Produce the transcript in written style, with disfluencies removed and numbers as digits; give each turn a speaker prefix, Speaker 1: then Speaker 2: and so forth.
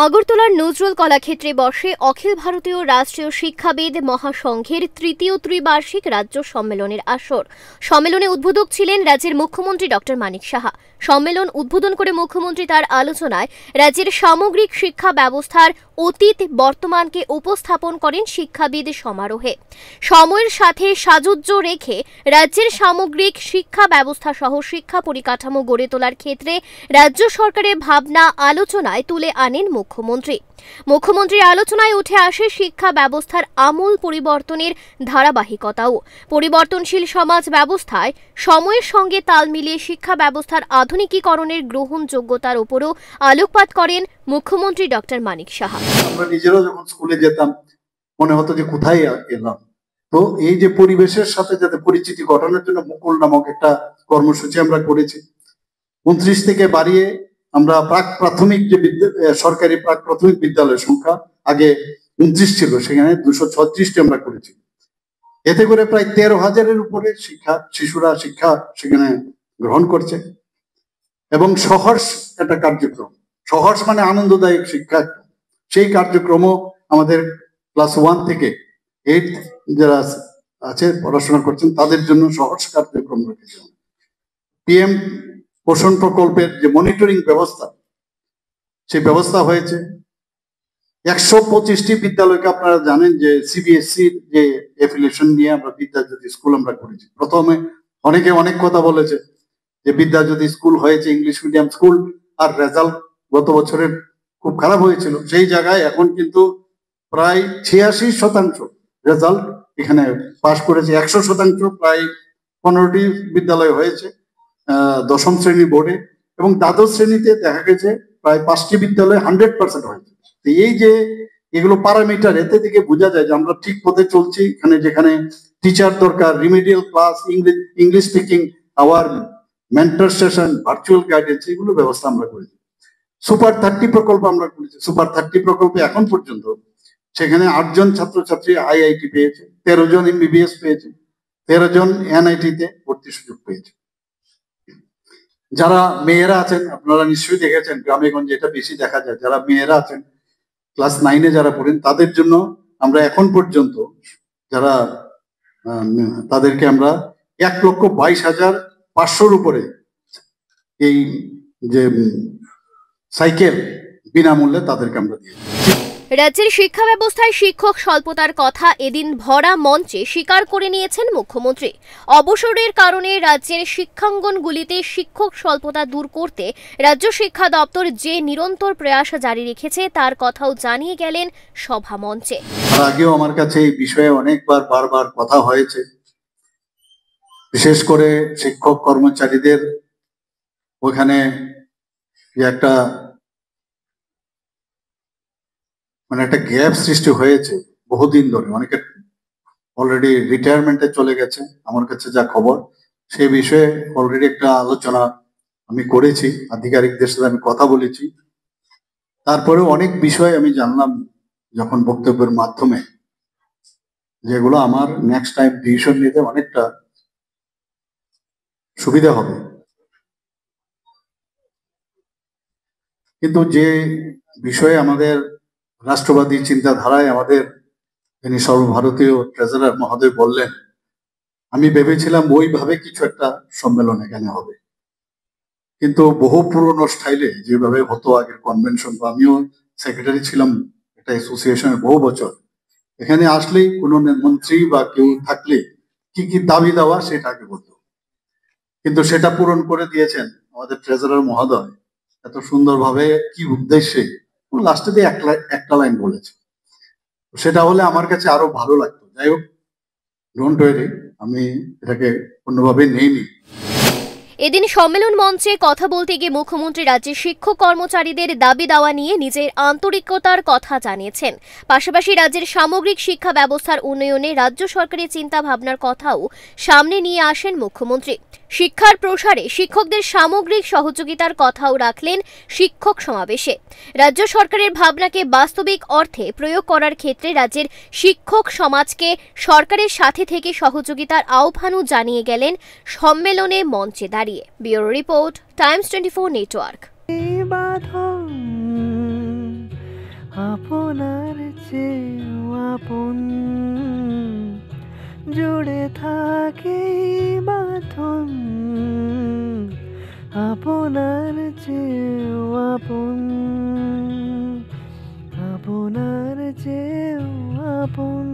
Speaker 1: আগরতলার নজরুল কলাক্ষেত্রে বসে অখিল ভারতীয় রাষ্ট্রীয় শিক্ষাবিদ মহাসংঘের তৃতীয় ত্রিবার্ষিক রাজ্য সম্মেলনের আসর। সম্মেলনে উদ্বোধক ছিলেন রাজ্যের মুখ্যমন্ত্রী ডক্টর মানিক সাহা। সম্মেলন উদ্বোধন করে মুখ্যমন্ত্রী তার আলোচনায় রাজ্যের সামগ্রিক শিক্ষা ব্যবস্থার অতীত বর্তমানকে উপস্থাপন করেন শিক্ষাবিদ সমারোহে। সময়ের সাথে সাযুজ্য রেখে রাজ্যের সামগ্রিক শিক্ষা ব্যবস্থা সহ শিক্ষা পরিকাঠামো গড়ে তোলার ক্ষেত্রে রাজ্য সরকারের ভাবনা আলোচনায় তুলে আনেন মুখ্যমন্ত্রীর আলোচনায় উঠে আসে শিক্ষা ব্যবস্থার আমূল পরিবর্তনের ধারাবাহিকতাও। পরিবর্তনশীল সমাজ ব্যবস্থায় সময়ের সঙ্গে তাল মিলিয়ে শিক্ষা ব্যবস্থার আধুনিকীকরণের গ্রহণযোগ্যতার উপরও আলোকপাত করেন মুখ্যমন্ত্রী ডক্টর মানিক সাহা।
Speaker 2: আমরা নিজেরাও যখন স্কুলে যেতাম মনে হতো যে কোথায় এলাম। তো এই যে পরিবেশের সাথে যাতে পরিচিতি ঘটানোর জন্য মুকুল নামক একটা কর্মসূচি আমরা করেছি। 29 থেকে বাড়িয়ে আমরা প্রাথমিক যে সরকারি প্রাথমিক বিদ্যালয়ের সংখ্যা আগে 29 ছিল, সেখানে 236টি আমরা করেছি। এতে করে প্রায় 13,000-এর উপরে শিশুরা শিক্ষা সেখানে গ্রহণ করছে। এবং সহর্ষ একটা কার্যক্রম, সহর্ষ মানে আনন্দদায়ক শিক্ষা, সেই কার্যক্রমও আমাদের ক্লাস 1 থেকে 8 যারা আছে পড়াশোনা করছেন তাদের জন্য সহর্ষ কার্যক্রম রেখেছে। PM পোষণ প্রকল্পের যে মনিটরিং ব্যবস্থা, সেই ব্যবস্থা হয়েছে। 125টি বিদ্যালয়কে আপনারা জানেন যে CBSE যে এফিলিয়েশন নিয়ে আমরা বিদ্যাজ্যোতি স্কুল আমরা করেছি। প্রথমে অনেকে অনেক কথা বলেছে যে বিদ্যাজ্যোতি স্কুল হয়েছে ইংলিশ মিডিয়াম স্কুল, আর রেজাল্ট গত বছরের খুব খারাপ হয়েছিল। সেই জায়গায় এখন কিন্তু প্রায় 86% রেজাল্ট এখানে পাশ করেছে। 100% প্রায় 15টি বিদ্যালয় হয়েছে দশম শ্রেণী বোর্ডে, এবং দ্বাদশ শ্রেণীতে দেখা গেছে প্রায় 5টি বিদ্যালয়ে 100% হয়েছে। এই যে এগুলো প্যারামিটার, এতে থেকে বোঝা যায় যে আমরা ঠিক পথে চলছি। এখানে যেখানে টিচার দরকার, remedial class, English speaking hour, mentor session, virtual guidance, এগুলো ব্যবস্থা আমরা করেছি। সুপার 30 প্রকল্প আমরা করেছি। সুপার 30 প্রকল্পে এখন পর্যন্ত সেখানে 8 জন ছাত্রছাত্রী IIT পেয়েছে, 13 জন MBBS পেয়েছে, 13 জন NIT তে ভর্তি সুযোগ পেয়েছে। যারা মেয়েরা আছেন, আপনারা নিশ্চয়ই দেখেছেন গ্রামে গঞ্জে এটা বেশি দেখা যায়, যারা মেয়েরা আছেন ক্লাস 9-এ যারা পড়েন তাদের জন্য আমরা এখন পর্যন্ত যারা তাদেরকে আমরা 1,22,500-র উপরে এই যে সাইকেল বিনামূল্যে তাদেরকে আমরা দিয়েছি।
Speaker 1: রাজ্যের শিক্ষা ব্যবস্থায় শিক্ষক স্বল্পতার কথা এদিন ভরা মঞ্চে স্বীকার করে নিয়েছেন মুখ্যমন্ত্রী। অবসরের কারণে রাজ্যের শিক্ষাঙ্গনগুলিতে শিক্ষক স্বল্পতা দূর করতে রাজ্য শিক্ষা দপ্তর যে নিরন্তর প্রয়াস জারি রেখেছে তার কথাও জানিয়ে গেলেন সভা মঞ্চে।
Speaker 2: আগেও আমার কাছে এই বিষয়ে অনেকবার বারবার কথা হয়েছে। বিশেষ করে শিক্ষক কর্মচারীদের ওখানে যে একটা গ্যাপ সৃষ্টি হয়েছে বহুদিন ধরে, অনেকে অলরেডি রিটায়ারমেন্টে চলে গেছে আমার কাছে যা খবর। সেই বিষয়ে অলরেডি একটা আলোচনা আমি করেছি, আধিকারিকদের সাথে আমি কথা বলেছি। তারপরেও অনেক বিষয় আমি জানলাম যখন বক্তব্যের মাধ্যমে, যেগুলো আমার নেক্সট টাইম ডিসিশন নিতে অনেকটা সুবিধা হবে। কিন্তু যে বিষয়ে আমাদের রাষ্ট্রবাদী চিন্তাধারায় আমাদের যিনি সর্বভারতীয় ট্রেজারার মহোদয় বললেন, আমি ভেবেছিলাম ওইভাবে কিছু একটা সম্মেলন এখানে হবে। কিন্তু বহু পুরনো স্টাইলে যেভাবে হতো আগের কনভেনশন, বা আমিও সেক্রেটারি ছিলাম একটা অ্যাসোসিয়েশনের বহু বছর, এখানে আসলেই কোনো মন্ত্রী বা কেউ থাকলে কি কি দাবি দেওয়া সেটা আগে বলতো। কিন্তু সেটা পূরণ করে দিয়েছেন আমাদের ট্রেজারার মহোদয় এত সুন্দরভাবে, কি উদ্দেশ্যে, লাস্টে দিয়ে একটা লাইন বলেছে। সেটা হলে আমার কাছে আরো ভালো লাগতো। যাই হোক, ডোন্ট ওয়ারি, আমি এটাকে অন্যভাবে নেইনি।
Speaker 1: এদিন সম্মেলন মঞ্চে কথা বলতে গিয়ে মুখ্যমন্ত্রী রাজ্যের শিক্ষক কর্মচারীদের দাবি দাওয়া নিয়ে নিজের আন্তরিকতার কথা জানিয়েছেন। পাশাপাশি রাজ্যের সামগ্রিক শিক্ষা ব্যবস্থার উন্নয়নে রাজ্য সরকারের চিন্তা ভাবনার কথাও সামনে নিয়ে আসেন মুখ্যমন্ত্রী। শিক্ষার প্রসারে শিক্ষকদের সামগ্রিক সহযোগিতার কথাও রাখলেন শিক্ষক সমাবেশে। রাজ্য সরকারের ভাবনাকে বাস্তবিক অর্থে প্রয়োগ করার ক্ষেত্রে রাজ্যের শিক্ষক সমাজকে সরকারের সাথে থেকে সহযোগিতার আহ্বানও জানিয়ে গেলেন সম্মেলনে মঞ্চে দাঁড়িয়ে। Bureau report, Times 24 network.
Speaker 3: আপনার চেয়েও আপন, জুড়ে থাকে বাঁধন, আপনার চেয়েও আপন, আপনার চেয়েও আপন।